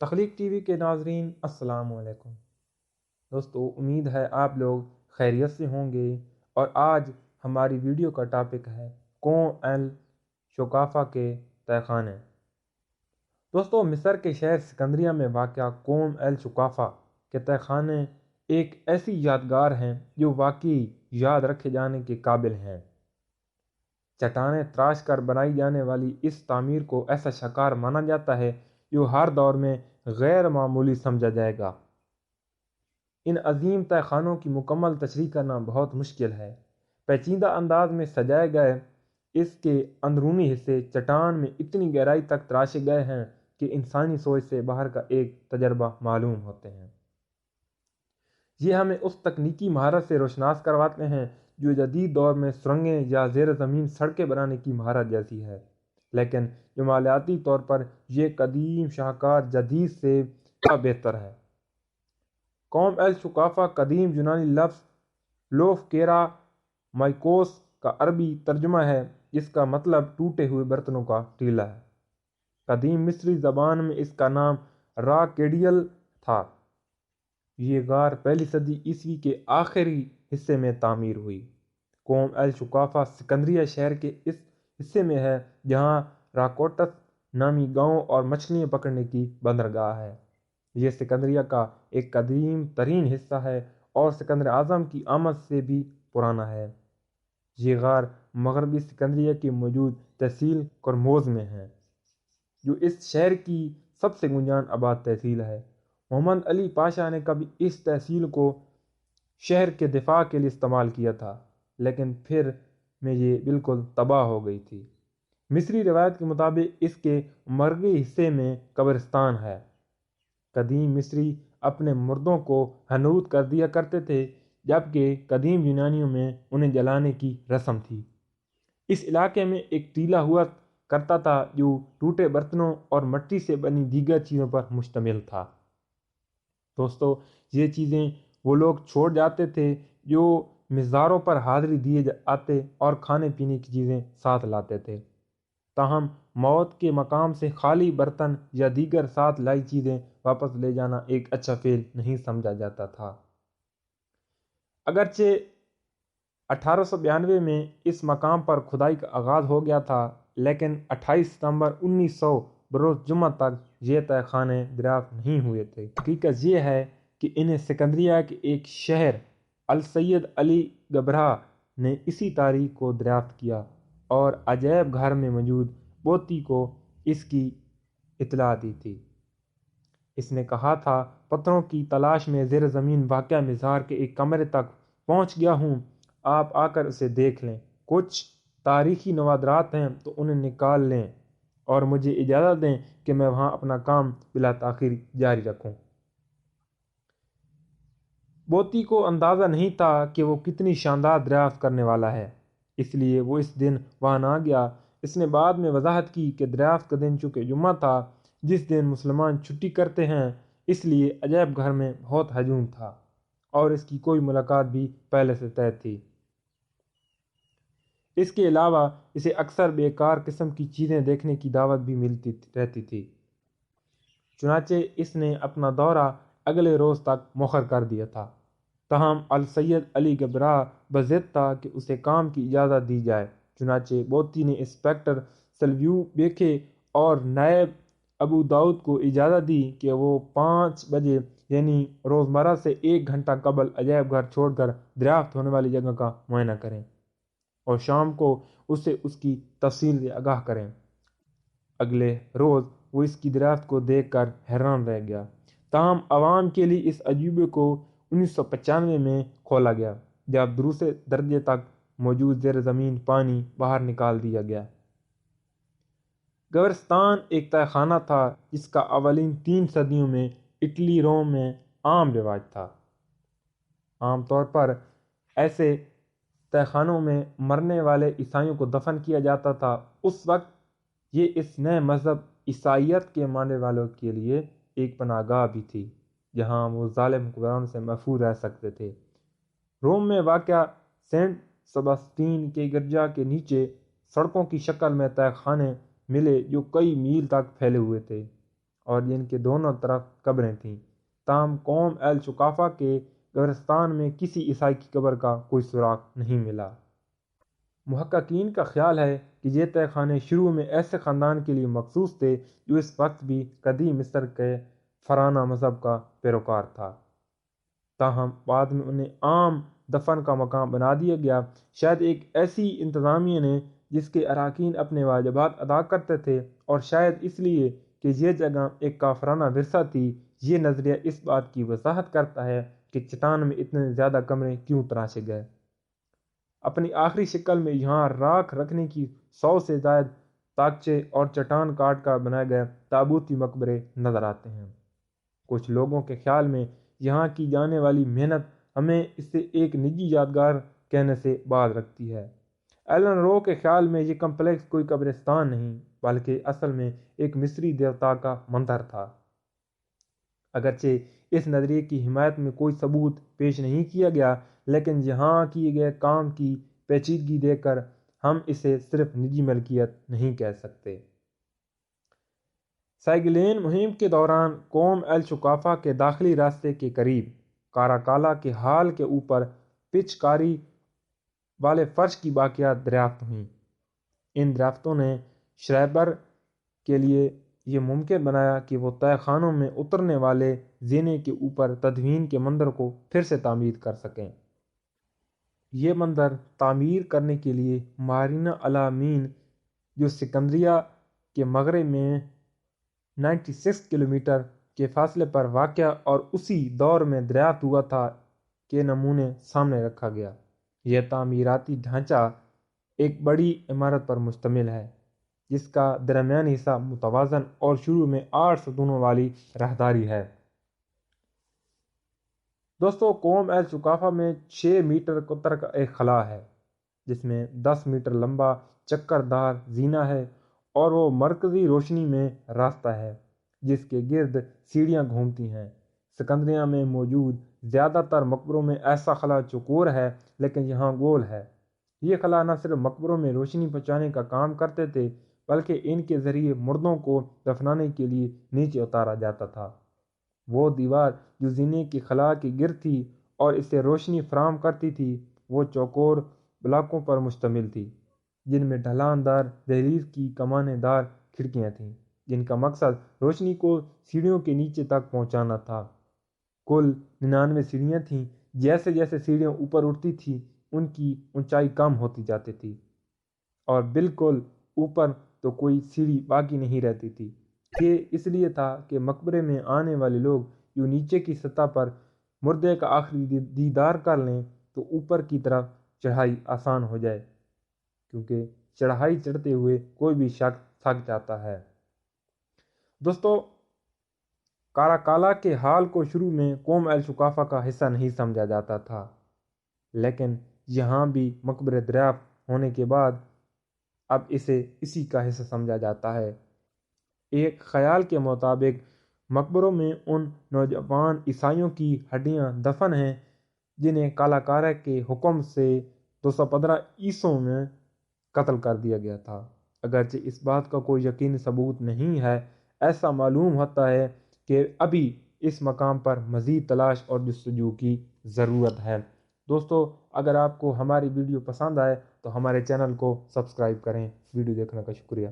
تخلیق T V کے ناظرین السلام علیکم دوستو، امید ہے آپ لوگ خیریت سے ہوں گے۔ اور آج ہماری ویڈیو کا ٹاپک ہے قوم الشقافہ کے تہہ خانے۔ دوستو، مصر کے شہر سکندریہ میں واقع قوم الشقافہ کے تہہ خانے ایک ایسی یادگار ہیں جو واقعی یاد رکھے جانے کے قابل ہیں۔ چٹانیں تراش کر بنائی جانے والی اس تعمیر کو ایسا شاہکار مانا جاتا ہے جو ہر دور میں غیر معمولی سمجھا جائے گا۔ ان عظیم تہہ خانوں کی مکمل تشریح کرنا بہت مشکل ہے۔ پیچیدہ انداز میں سجائے گئے اس کے اندرونی حصے چٹان میں اتنی گہرائی تک تراشے گئے ہیں کہ انسانی سوچ سے باہر کا ایک تجربہ معلوم ہوتے ہیں۔ یہ ہمیں اس تکنیکی مہارت سے روشناس کرواتے ہیں جو جدید دور میں سرنگیں یا زیر زمین سڑکیں بنانے کی مہارت جیسی ہے، لیکن جمالیاتی طور پر یہ قدیم شاہکار جدید سے بہتر ہے۔ قوم الشقافہ قدیم یونانی لفظ لوف کیرا مائکوس کا عربی ترجمہ ہے، جس کا مطلب ٹوٹے ہوئے برتنوں کا ٹیلا ہے۔ قدیم مصری زبان میں اس کا نام را کیڈیل تھا۔ یہ غار پہلی صدی عیسوی کے آخری حصے میں تعمیر ہوئی۔ قوم الشقافہ سکندریہ شہر کے اس حصے میں ہے جہاں راکوٹس نامی گاؤں اور مچھلیاں پکڑنے کی بندرگاہ ہے۔ یہ سکندریہ کا ایک قدیم ترین حصہ ہے اور سکندر اعظم کی آمد سے بھی پرانا ہے۔ یہ غار مغربی سکندریہ کی موجود تحصیل کرموز میں ہے، جو اس شہر کی سب سے گنجان آباد تحصیل ہے۔ محمد علی پاشا نے کبھی اس تحصیل کو شہر کے دفاع کے لیے استعمال کیا تھا، لیکن پھر میں یہ بالکل تباہ ہو گئی تھی۔ مصری روایت کے مطابق اس کے مغربی حصے میں قبرستان ہے۔ قدیم مصری اپنے مردوں کو حنوط کر دیا کرتے تھے، جبکہ قدیم یونانیوں میں انہیں جلانے کی رسم تھی۔ اس علاقے میں ایک ٹیلا ہوا کرتا تھا جو ٹوٹے برتنوں اور مٹی سے بنی دیگر چیزوں پر مشتمل تھا۔ دوستو، یہ چیزیں وہ لوگ چھوڑ جاتے تھے جو مزاروں پر حاضری دیے آتے اور کھانے پینے کی چیزیں ساتھ لاتے تھے۔ تاہم موت کے مقام سے خالی برتن یا دیگر ساتھ لائی چیزیں واپس لے جانا ایک اچھا فعل نہیں سمجھا جاتا تھا۔ اگرچہ 1892 میں اس مقام پر کھدائی کا آغاز ہو گیا تھا، لیکن 28 ستمبر 1900 بروز جمعہ تک یہ تہہ خانے دریافت نہیں ہوئے تھے۔ حقیقت یہ ہے کہ انہیں سکندریہ کے ایک شہر السید علی گبرہ نے اسی تاریخ کو دریافت کیا اور عجائب گھر میں موجود بوتی کو اس کی اطلاع دی تھی۔ اس نے کہا تھا، پتھروں کی تلاش میں زیر زمین واقع مزار کے ایک کمرے تک پہنچ گیا ہوں، آپ آ کر اسے دیکھ لیں۔ کچھ تاریخی نوادرات ہیں تو انہیں نکال لیں اور مجھے اجازت دیں کہ میں وہاں اپنا کام بلا تاخیر جاری رکھوں۔ بوتی کو اندازہ نہیں تھا کہ وہ کتنی شاندار دریافت کرنے والا ہے، اس لیے وہ اس دن وہاں نہ گیا۔ اس نے بعد میں وضاحت کی کہ دریافت کا دن چونکہ جمعہ تھا، جس دن مسلمان چھٹی کرتے ہیں، اس لیے عجائب گھر میں بہت ہجوم تھا اور اس کی کوئی ملاقات بھی پہلے سے طے تھی۔ اس کے علاوہ اسے اکثر بیکار قسم کی چیزیں دیکھنے کی دعوت بھی ملتی رہتی تھی، چنانچہ اس نے اپنا دورہ اگلے روز تک مؤخر کر دیا تھا۔ تاہم السید علی گبرہ بضد تھا کہ اسے کام کی اجازت دی جائے، چنانچہ بوتی نے انسپکٹر سلویو بیکھے اور نائب ابو داؤد کو اجازت دی کہ وہ 5 بجے یعنی روزمرہ سے 1 گھنٹہ قبل عجائب گھر چھوڑ کر دریافت ہونے والی جگہ کا معائنہ کریں اور شام کو اسے اس کی تفصیل سے آگاہ کریں۔ اگلے روز وہ اس کی دریافت کو دیکھ کر حیران رہ گیا۔ تاہم عوام کے لیے اس عجوبے کو 1995 میں کھولا گیا، جب دوسرے درجے تک موجود زیر زمین پانی باہر نکال دیا گیا۔ قبرستان ایک تہہ خانہ تھا جس کا اولین 3 صدیوں میں اٹلی روم میں عام رواج تھا۔ عام طور پر ایسے تہہ خانوں میں مرنے والے عیسائیوں کو دفن کیا جاتا تھا۔ اس وقت یہ اس نئے مذہب عیسائیت کے ماننے والوں کے لیے ایک پناہ گاہ بھی تھی جہاں وہ ظالم حکمرانوں سے محفوظ رہ سکتے تھے۔ روم میں واقع سینٹ سباسٹین کے گرجا کے نیچے سڑکوں کی شکل میں تہہ خانے ملے جو کئی میل تک پھیلے ہوئے تھے اور جن کے دونوں طرف قبریں تھیں، تاہم قوم الشقافہ کے قبرستان میں کسی عیسائی کی قبر کا کوئی سراغ نہیں ملا۔ محققین کا خیال ہے کہ یہ تہہ خانے شروع میں ایسے خاندان کے لیے مخصوص تھے جو اس وقت بھی قدیم مصر کے فراعنہ مذہب کا پیروکار تھا، تاہم بعد میں انہیں عام دفن کا مقام بنا دیا گیا، شاید ایک ایسی انتظامیہ نے جس کے اراکین اپنے واجبات ادا کرتے تھے، اور شاید اس لیے کہ یہ جگہ ایک کافرانہ ورثہ تھی۔ یہ نظریہ اس بات کی وضاحت کرتا ہے کہ چٹان میں اتنے زیادہ کمرے کیوں تراشے گئے۔ اپنی آخری شکل میں یہاں راکھ رکھنے کی 100 سے زائد تاکچے اور چٹان کاٹ کر بنائے گئے تابوتی مقبرے نظر آتے ہیں۔ کچھ لوگوں کے خیال میں یہاں کی جانے والی محنت ہمیں اسے ایک نجی یادگار کہنے سے باز رکھتی ہے۔ ایلن رو کے خیال میں یہ کمپلیکس کوئی قبرستان نہیں بلکہ اصل میں ایک مصری دیوتا کا مندر تھا۔ اگرچہ اس نظریے کی حمایت میں کوئی ثبوت پیش نہیں کیا گیا، لیکن یہاں کیے گئے کام کی پیچیدگی دیکھ کر ہم اسے صرف نجی ملکیت نہیں کہہ سکتے۔ سائگلین مہم کے دوران قوم الشقافہ کے داخلی راستے کے قریب کاراکالا کے ہال کے اوپر پچ کاری والے فرش کی باقیات دریافت ہوئیں۔ ان دریافتوں نے شرائبر کے لیے یہ ممکن بنایا کہ وہ تہہ خانوں میں اترنے والے زینے کے اوپر تدفین کے منظر کو پھر سے تعمیر کر سکیں۔ یہ منظر تعمیر کرنے کے لیے مارینہ الامین، جو سکندریہ کے مغرب میں 96 کلومیٹر کے فاصلے پر واقع اور اسی دور میں دریافت ہوا تھا، کے نمونے سامنے رکھا گیا۔ یہ تعمیراتی ڈھانچہ ایک بڑی عمارت پر مشتمل ہے جس کا درمیانی حصہ متوازن اور شروع میں 8 ستونوں والی راہداری ہے۔ دوستو، قوم الشقافہ میں 6 میٹر قطر کا ایک خلا ہے جس میں 10 میٹر لمبا چکر دار زینہ ہے، اور وہ مرکزی روشنی میں راستہ ہے جس کے گرد سیڑھیاں گھومتی ہیں۔ سکندریہ میں موجود زیادہ تر مقبروں میں ایسا خلا چوکور ہے، لیکن یہاں گول ہے۔ یہ خلا نہ صرف مقبروں میں روشنی پہنچانے کا کام کرتے تھے بلکہ ان کے ذریعے مردوں کو دفنانے کے لیے نیچے اتارا جاتا تھا۔ وہ دیوار جو زینے کی خلا کی گرد تھی اور اسے روشنی فراہم کرتی تھی، وہ چوکور بلاکوں پر مشتمل تھی جن میں ڈھلان دار دہلیز کی کمانیں دار کھڑکیاں تھیں، جن کا مقصد روشنی کو سیڑھیوں کے نیچے تک پہنچانا تھا۔ کل 99 سیڑھیاں تھیں۔ جیسے جیسے سیڑھیاں اوپر اٹھتی تھیں ان کی اونچائی کم ہوتی جاتی تھی، اور بالکل اوپر تو کوئی سیڑھی باقی نہیں رہتی تھی۔ یہ اس لیے تھا کہ مقبرے میں آنے والے لوگ جو نیچے کی سطح پر مردے کا آخری دیدار کر لیں تو اوپر کی طرف چڑھائی آسان ہو جائے، کیونکہ چڑھائی چڑھتے ہوئے کوئی بھی شخص تھک جاتا ہے۔ دوستو، کاراکالا کے حال کو شروع میں قوم الشقافہ کا حصہ نہیں سمجھا جاتا تھا، لیکن یہاں بھی مقبرے دریافت ہونے کے بعد اب اسے اسی کا حصہ سمجھا جاتا ہے۔ ایک خیال کے مطابق مقبروں میں ان نوجوان عیسائیوں کی ہڈیاں دفن ہیں جنہیں کالاکارا کے حکم سے 215 عیسوی میں قتل کر دیا گیا تھا۔ اگرچہ اس بات کا کوئی یقینی ثبوت نہیں ہے، ایسا معلوم ہوتا ہے کہ ابھی اس مقام پر مزید تلاش اور جستجو کی ضرورت ہے۔ دوستو، اگر آپ کو ہماری ویڈیو پسند آئے تو ہمارے چینل کو سبسکرائب کریں۔ ویڈیو دیکھنے کا شکریہ۔